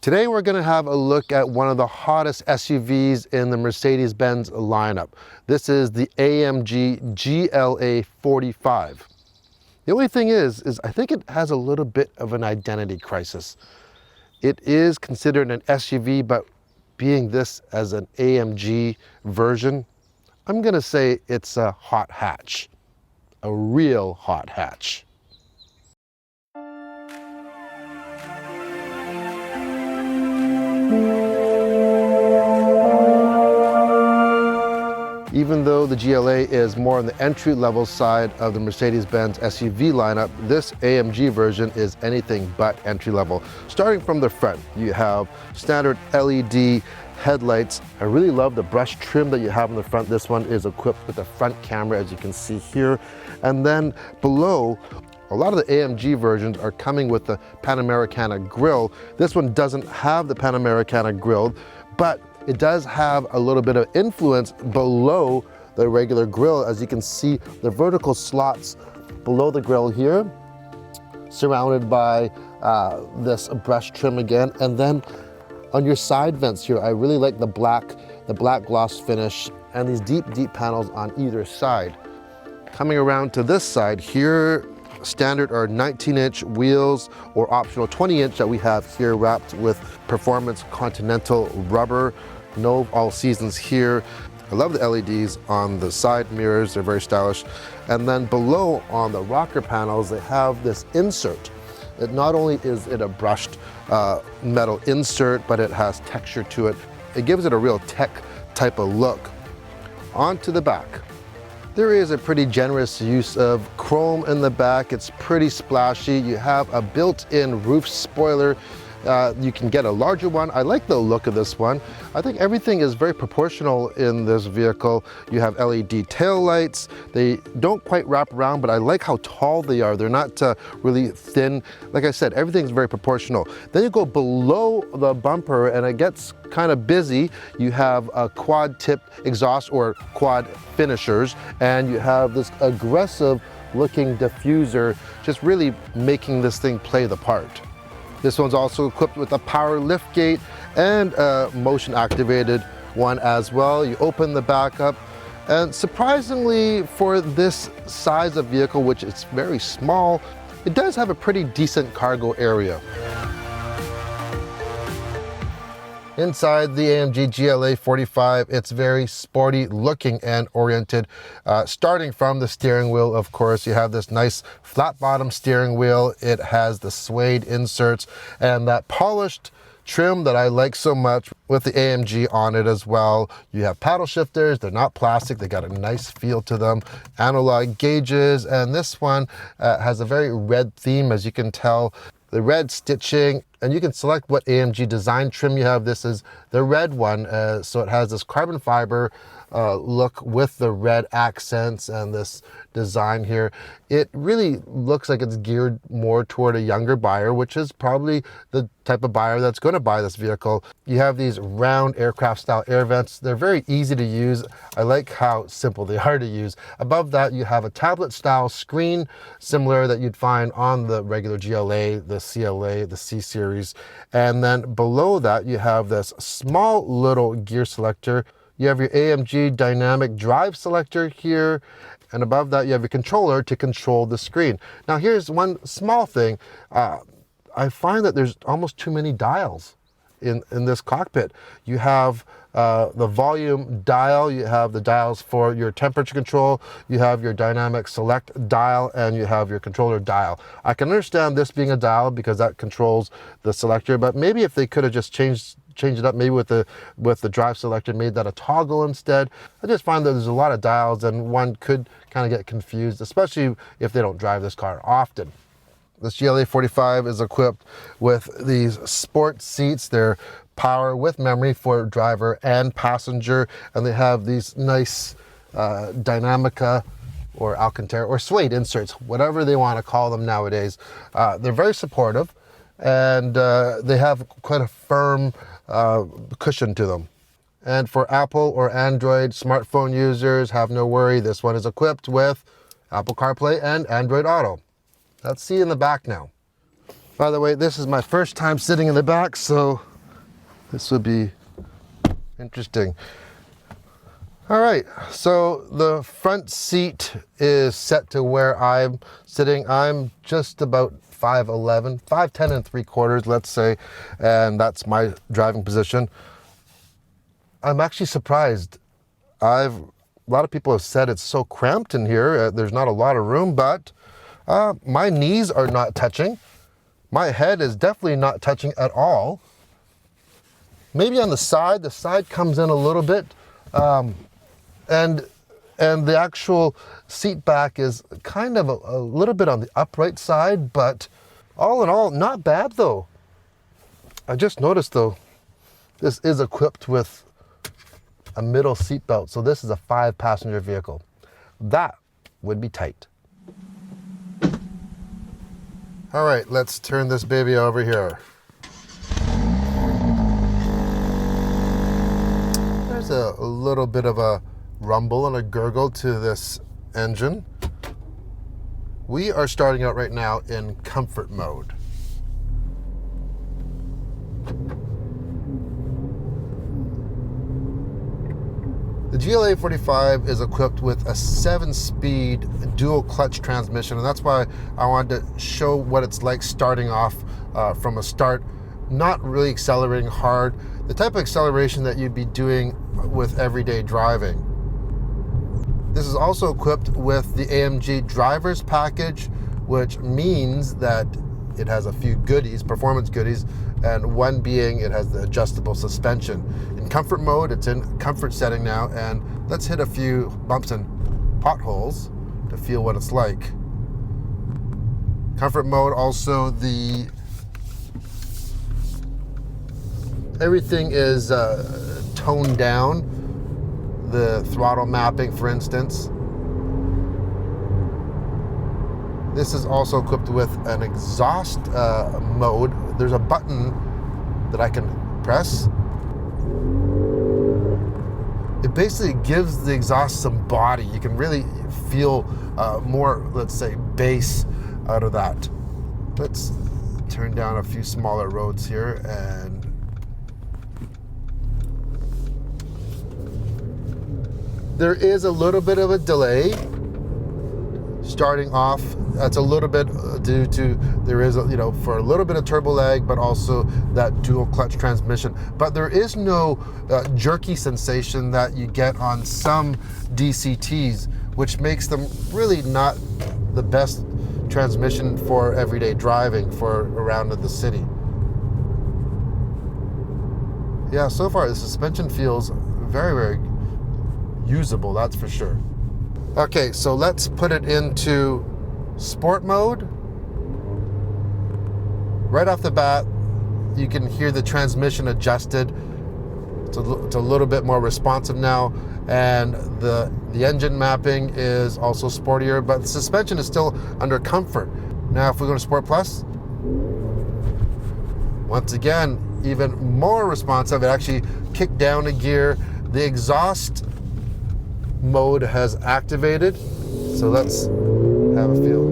Today we're going to have a look at one of the hottest SUVs in the Mercedes-Benz lineup. This is the AMG GLA45. The only thing is I think it has a little bit of an identity crisis. It is considered an SUV, but being this as an AMG version, I'm going to say it's a hot hatch, a real hot hatch. Even though the GLA is more on the entry-level side of the Mercedes-Benz SUV lineup, this AMG version is anything but entry-level. Starting from the front, you have standard LED headlights. I really love the brush trim that you have in the front. This one is equipped with a front camera, as you can see here. And then below, a lot of the AMG versions are coming with the Panamericana grille. This one doesn't have the Panamericana grille, but it does have a little bit of influence below the regular grille. As you can see, the vertical slots below the grille here, surrounded by this brush trim again. And then on your side vents here, I really like the black gloss finish and these deep panels on either side. Coming around to this side here, standard are 19-inch wheels or optional 20-inch that we have here, wrapped with performance Continental rubber. No all seasons here. I love the LEDs on the side mirrors, they're very stylish. And then below on the rocker panels, they have this insert. It not only is it a brushed metal insert, but it has texture to it. It gives it a real tech type of look. Onto the back. There is a pretty generous use of chrome in the back. It's pretty splashy. You have a built-in roof spoiler. You can get a larger one. I like the look of this one. I think everything is very proportional in this vehicle. You have LED tail lights. They don't quite wrap around, but I like how tall they are. They're not really thin. Like I said, everything's very proportional. Then you go below the bumper and it gets kind of busy. You have a quad tip exhaust or quad finishers, and you have this aggressive looking diffuser, just really making this thing play the part. This one's also equipped with a power liftgate and a motion activated one as well. You open the back up, and surprisingly for this size of vehicle, which is very small, it does have a pretty decent cargo area. Inside the AMG GLA45, it's very sporty looking and oriented. Starting from the steering wheel, of course, you have this nice flat bottom steering wheel. It has the suede inserts and that polished trim that I like so much with the AMG on it as well. You have paddle shifters, they're not plastic, they got a nice feel to them. Analog gauges, and this one has a very red theme, as you can tell. The red stitching, and you can select what AMG design trim you have. This is the red one, so it has this carbon fiber look with the red accents and this design here. It really looks like it's geared more toward a younger buyer, which is probably the type of buyer that's going to buy this vehicle. You have these round aircraft style air vents. They're very easy to use. I like how simple they are to use. Above that, you have a tablet style screen, similar that you'd find on the regular GLA, the CLA, the C series. And then below that, you have this small little gear selector. You have your AMG dynamic drive selector here, and above that you have your controller to control the screen. Now here's one small thing. I find that there's almost too many dials in this cockpit. You have the volume dial, you have the dials for your temperature control, you have your dynamic select dial, and you have your controller dial. I can understand this being a dial because that controls the selector, but maybe if they could have just changed it up, maybe with the drive selector, made that a toggle instead. I just find that there's a lot of dials and one could kind of get confused, especially if they don't drive this car often. This GLA45 is equipped with these sport seats. They're power with memory for driver and passenger, and they have these nice Dynamica or Alcantara or suede inserts, whatever they want to call them nowadays. They're very supportive, and they have quite a firm cushion to them. And for Apple or Android smartphone users, have no worry. This one is equipped with Apple CarPlay and Android Auto. Let's see in the back now. By the way, this is my first time sitting in the back, so This would be interesting. All right, so the front seat is set to where I'm sitting. I'm just about 5'11", 5'10 and 3/4, let's say, and that's my driving position. I'm actually surprised. A lot of people have said it's so cramped in here. There's not a lot of room, but my knees are not touching. My head is definitely not touching at all. Maybe on the side comes in a little bit. And the actual seat back is kind of a little bit on the upright side, but all in all, not bad though. I just noticed though, this is equipped with a middle seat belt, so this is a 5-passenger vehicle. That would be tight. All right, let's turn this baby over here. There's a little bit of a rumble and a gurgle to this engine. We are starting out right now in comfort mode. The GLA45 is equipped with a 7-speed dual clutch transmission, and that's why I wanted to show what it's like starting off from a start, not really accelerating hard, the type of acceleration that you'd be doing with everyday driving. This is also equipped with the AMG driver's package, which means that it has a few goodies, performance goodies, and one being it has the adjustable suspension. In comfort mode, it's in comfort setting now, and let's hit a few bumps and potholes to feel what it's like. Comfort mode, also everything is toned down. The throttle mapping, for instance. This is also equipped with an exhaust mode. There's a button that I can press. It basically gives the exhaust some body. You can really feel more, let's say, bass out of that. Let's turn down a few smaller roads here, and there is a little bit of a delay starting off. That's a little bit due to, there is, for a little bit of turbo lag, but also that dual clutch transmission. But there is no jerky sensation that you get on some DCTs, which makes them really not the best transmission for everyday driving for around the city. Yeah, so far the suspension feels very, very usable, that's for sure. Okay, so let's put it into sport mode. Right off the bat, you can hear the transmission adjusted. It's a little bit more responsive now, and the engine mapping is also sportier, but the suspension is still under comfort. Now, if we go to Sport Plus, once again, even more responsive. It actually kicked down a gear. The exhaust mode has activated, so let's have a feel.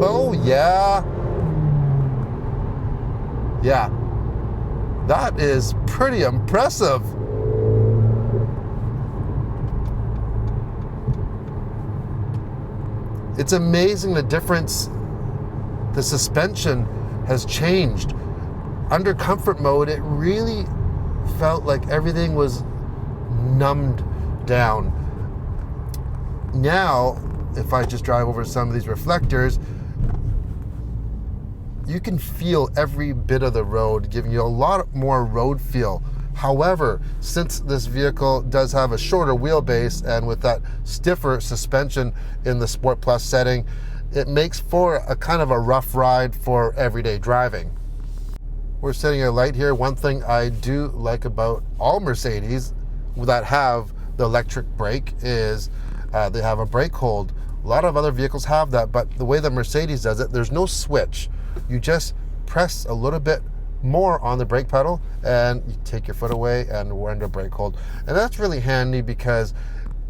Oh yeah, that is pretty impressive. It's amazing the difference the suspension has changed. Under comfort mode, it really felt like everything was numbed down. Now, if I just drive over some of these reflectors, you can feel every bit of the road, giving you a lot more road feel. However, since this vehicle does have a shorter wheelbase and with that stiffer suspension in the Sport Plus setting, it makes for a kind of a rough ride for everyday driving. We're setting a light here. One thing I do like about all Mercedes that have the electric brake is they have a brake hold. A lot of other vehicles have that, but the way that Mercedes does it, there's no switch. You just press a little bit more on the brake pedal and you take your foot away and we're under brake hold. And that's really handy because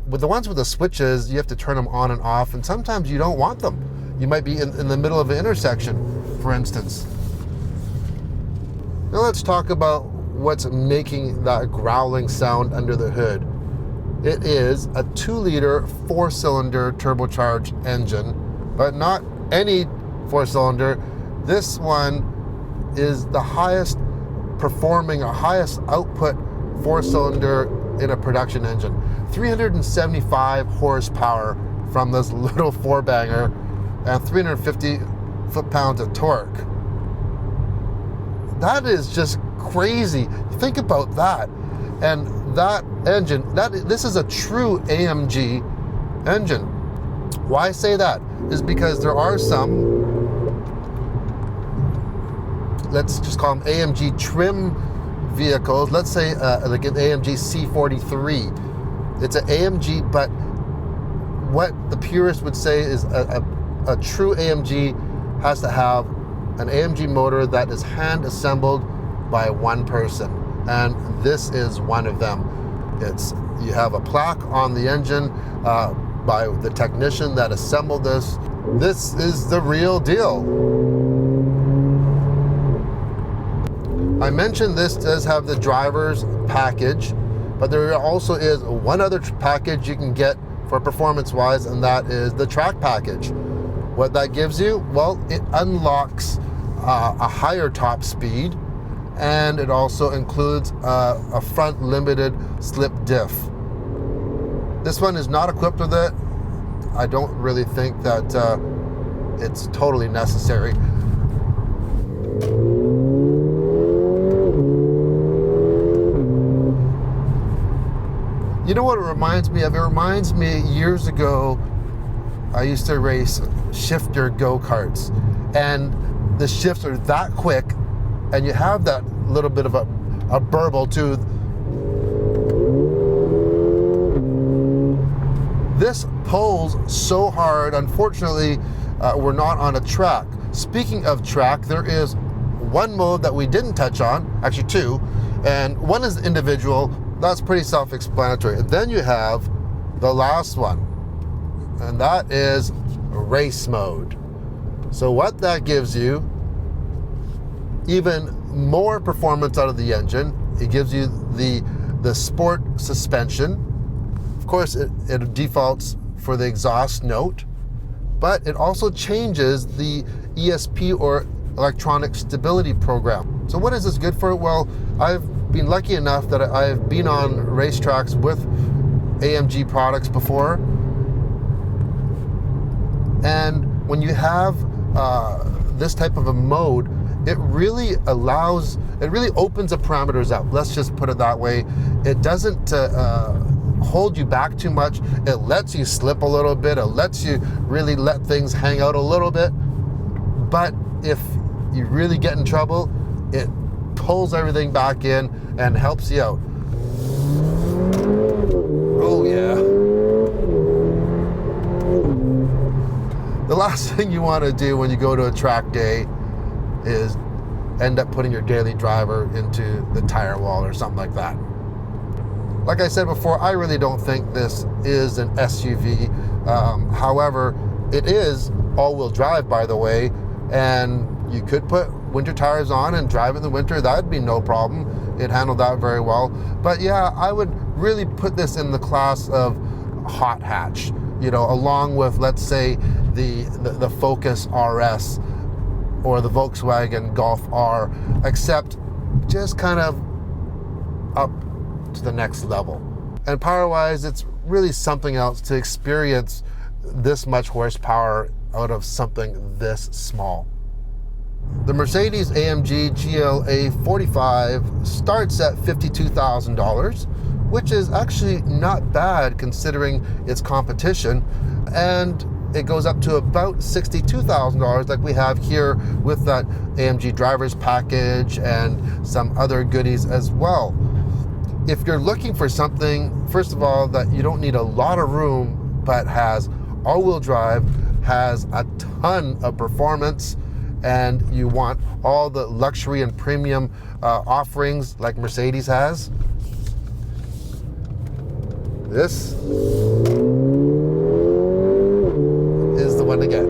with the ones with the switches, you have to turn them on and off, and sometimes you don't want them. You might be in the middle of an intersection, for instance. Now let's talk about what's making that growling sound under the hood. It is a 2-liter 4-cylinder turbocharged engine, but not any 4-cylinder. This one is the highest performing or highest output 4-cylinder in a production engine. 375 horsepower from this little 4-banger and 350 foot-pounds of torque. That is just crazy. Think about that. And that engine, this is a true AMG engine. Why I say that is because there are some, let's just call them AMG trim vehicles. Let's say like an AMG C43. It's an AMG, but what the purist would say is a true AMG has to have an AMG motor that is hand assembled by one person, and this is one of them. You have a plaque on the engine by the technician that assembled this. This is the real deal. I mentioned this does have the driver's package, but there also is one other package you can get for performance-wise, and that is the track package. What that gives you? Well, it unlocks a higher top speed, and it also includes a front limited slip diff. This one is not equipped with it. I don't really think that it's totally necessary. You know what it reminds me of? It reminds me years ago, I used to race shifter go-karts, and the shifts are that quick, and you have that little bit of a burble too. This pulls so hard. Unfortunately, we're not on a track. Speaking of track, there is one mode that we didn't touch on, actually two, and one is individual. That's pretty self-explanatory. And then you have the last one, and that is race mode. So what that gives you, even more performance out of the engine. It gives you the sport suspension. Of course, it defaults for the exhaust note, but it also changes the ESP or electronic stability program. So what is this good for? Well, I've been lucky enough that I've been on racetracks with AMG products before, and when you have this type of a mode, it really opens the parameters up. Let's just put it that way. It doesn't hold you back too much. It lets you slip a little bit. It lets you really let things hang out a little bit. But if you really get in trouble, it pulls everything back in and helps you out. Oh yeah. The last thing you want to do when you go to a track day is end up putting your daily driver into the tire wall or something like that. Like I said before, I really don't think this is an SUV. However, it is all-wheel drive, by the way, and you could put winter tires on and drive in the winter. That'd be no problem. It handled that very well. But yeah, I would really put this in the class of hot hatch, you know, along with, let's say, the Focus RS or the Volkswagen Golf R, except just kind of up to the next level. And power-wise, it's really something else to experience this much horsepower out of something this small. The Mercedes AMG GLA45 starts at $52,000, which is actually not bad considering its competition, and it goes up to about $62,000 like we have here with that AMG driver's package and some other goodies as well. If you're looking for something, first of all, that you don't need a lot of room but has all-wheel drive, has a ton of performance, and you want all the luxury and premium offerings like Mercedes has, this is the one to get.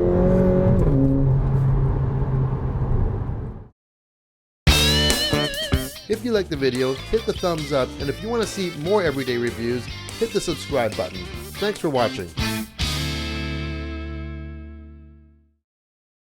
If you like the video, hit the thumbs up, and if you want to see more everyday reviews, hit the subscribe button. Thanks for watching.